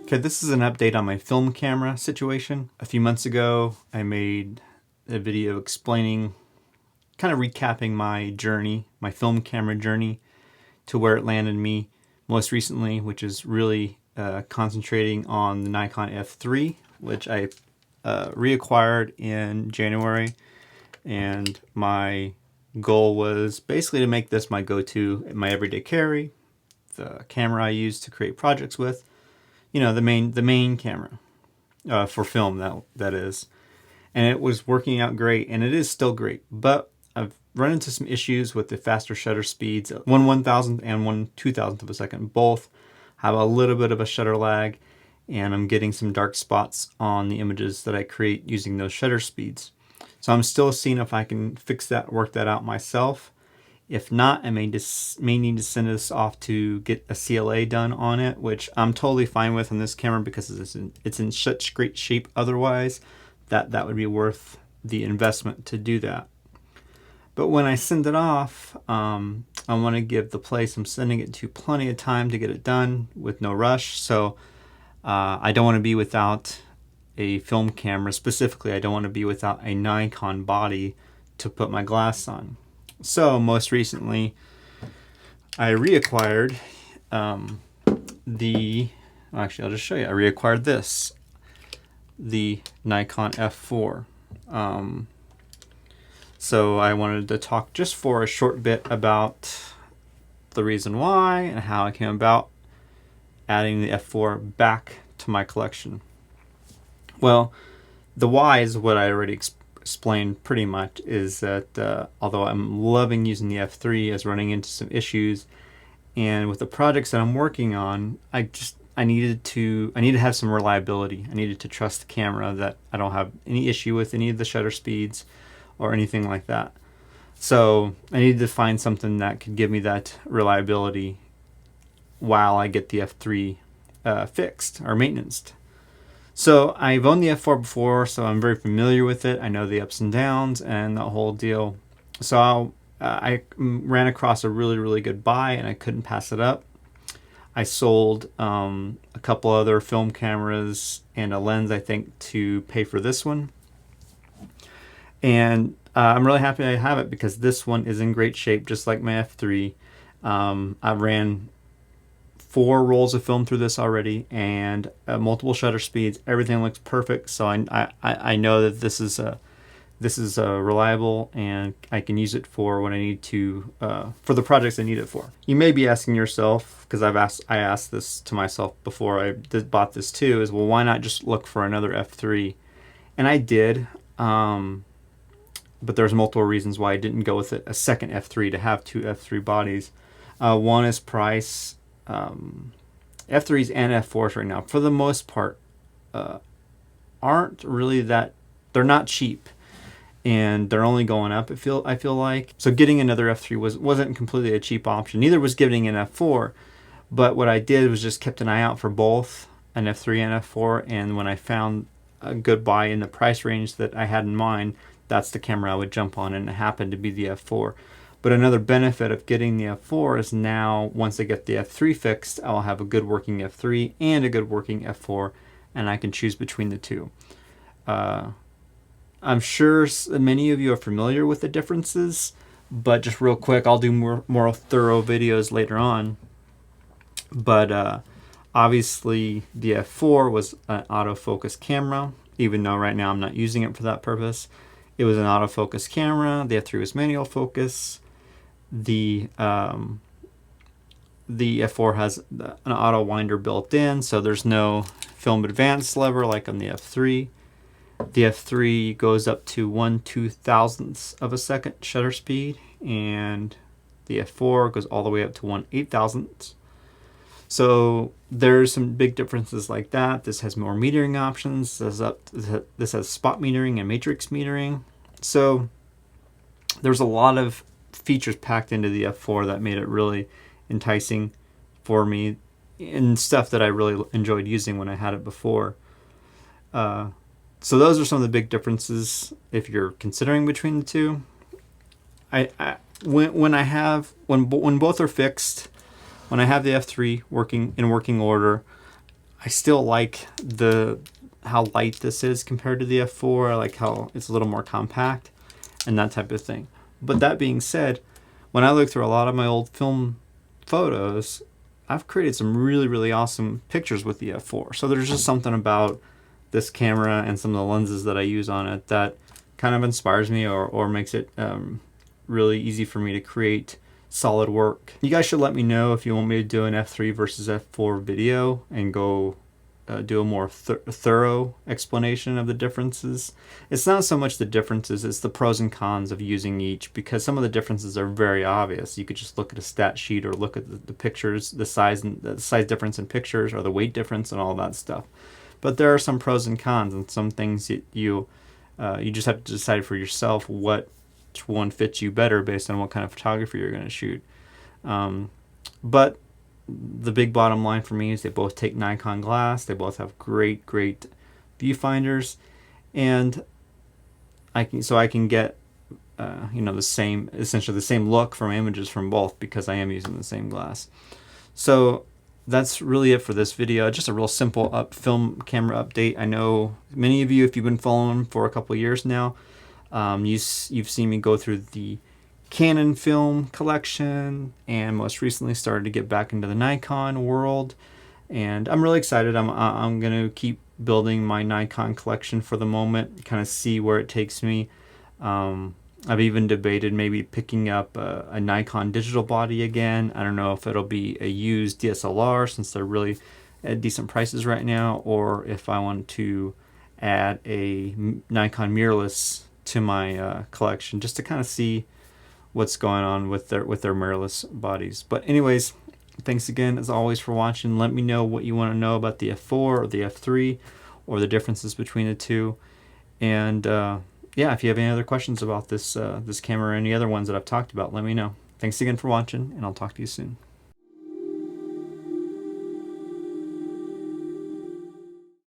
Okay, this is an update on my film camera situation. A few months ago, I made a video explaining, kind of recapping my journey, my film camera journey, to where it landed me most recently, which is really concentrating on the Nikon F3, which I reacquired in January. And my goal was basically to make this my go-to, my everyday carry, the camera I use to create projects with. You know, the main camera for film, that is. And it was working out great, and it is still great. But I've run into some issues with the faster shutter speeds. One 1,000th and one 2,000th of a second both have a little bit of a shutter lag, and I'm getting some dark spots on the images that I create using those shutter speeds. So I'm still seeing if I can fix that, work that out myself. If not, I may need to send this off to get a CLA done on it, which I'm totally fine with on this camera because it's in such great shape otherwise that would be worth the investment to do that. But when I send it off, I want to give the place I'm sending it to plenty of time to get it done with no rush. So I don't want to be without a film camera. Specifically, I don't want to be without a Nikon body to put my glass on. So most recently, I reacquired actually I'll just show you. I reacquired the Nikon F4. So I wanted to talk just for a short bit about the reason why and how I came about adding the F4 back to my collection. Well, the why is what I already explained pretty much, is that although I'm loving using the F3, is running into some issues, and with the projects that I'm working on, I needed to have some reliability. I needed to trust the camera that I don't have any issue with any of the shutter speeds or anything like that. So I needed to find something that could give me that reliability while I get the F3 fixed or maintained. So I've owned the F4 before, so I'm very familiar with it. I know the ups and downs and the whole deal. So I ran across a really, really good buy, and I couldn't pass it up. I sold a couple other film cameras and a lens, I think, to pay for this one. And I'm really happy I have it because this one is in great shape, just like my F3. I ran 4 rolls of film through this already, and multiple shutter speeds. Everything looks perfect, so I know that this is reliable, and I can use it for what I need to for the projects I need it for. You may be asking yourself, because I asked this to myself before I bought this too, is, well, why not just look for another F3? And I did, but there's multiple reasons why I didn't go with a second F3 to have 2 F3 bodies. One is price. F3s and F4s right now, for the most part, aren't really that, they're not cheap, and they're only going up, I feel like. So getting another F3 wasn't completely a cheap option. Neither was getting an F4, but what I did was just kept an eye out for both an F3 and F4, and when I found a good buy in the price range that I had in mind, that's the camera I would jump on, and it happened to be the F4. But another benefit of getting the F4 is now, once I get the F3 fixed, I'll have a good working F3 and a good working F4, and I can choose between the two. I'm sure many of you are familiar with the differences, but just real quick, I'll do more thorough videos later on. But obviously, the F4 was an autofocus camera, even though right now I'm not using it for that purpose. It was an autofocus camera. The F3 was manual focus. The F4 has an auto winder built in, so there's no film advance lever like on the F3. The F3 goes up to 1/2000th of a second shutter speed, and the F4 goes all the way up to 1/8000th. So there's some big differences like that. This has more metering options. This has spot metering and matrix metering. So there's a lot of features packed into the F4 that made it really enticing for me, and stuff that I really enjoyed using when I had it before. So those are some of the big differences if you're considering between the two. When both are fixed, when I have the F3 working order, I still like how light this is compared to the f4. I like how it's a little more compact and that type of thing. But that being said, when I look through a lot of my old film photos, I've created some really, really awesome pictures with the f4. So there's just something about this camera and some of the lenses that I use on it that kind of inspires me or makes it really easy for me to create solid work. You guys should let me know if you want me to do an f3 versus f4 video and go do a more thorough explanation of the differences. It's not so much the differences, it's the pros and cons of using each, because some of the differences are very obvious. You could just look at a stat sheet or look at the pictures, the size difference in pictures or the weight difference and all that stuff. But there are some pros and cons, and some things that you just have to decide for yourself which one fits you better based on what kind of photography you're going to shoot. But the big bottom line for me is they both take Nikon glass. They both have great viewfinders, and I can get essentially the same look from images from both because I am using the same glass. So that's really it for this video. Just a real simple film camera update. I know many of you, if you've been following for a couple of years now, you've seen me go through the Canon film collection, and most recently started to get back into the Nikon world, and I'm really excited. I'm gonna keep building my Nikon collection for the moment, kind of see where it takes me. I've even debated maybe picking up a Nikon digital body again. I don't know if it'll be a used DSLR since they're really at decent prices right now, or if I want to add a Nikon mirrorless to my collection just to kind of see what's going on with their mirrorless bodies. But anyways, thanks again as always for watching. Let me know what you want to know about the f4 or the f3 or the differences between the two. And yeah, if you have any other questions about this camera or any other ones that I've talked about, let me know. Thanks again for watching, and I'll talk to you soon.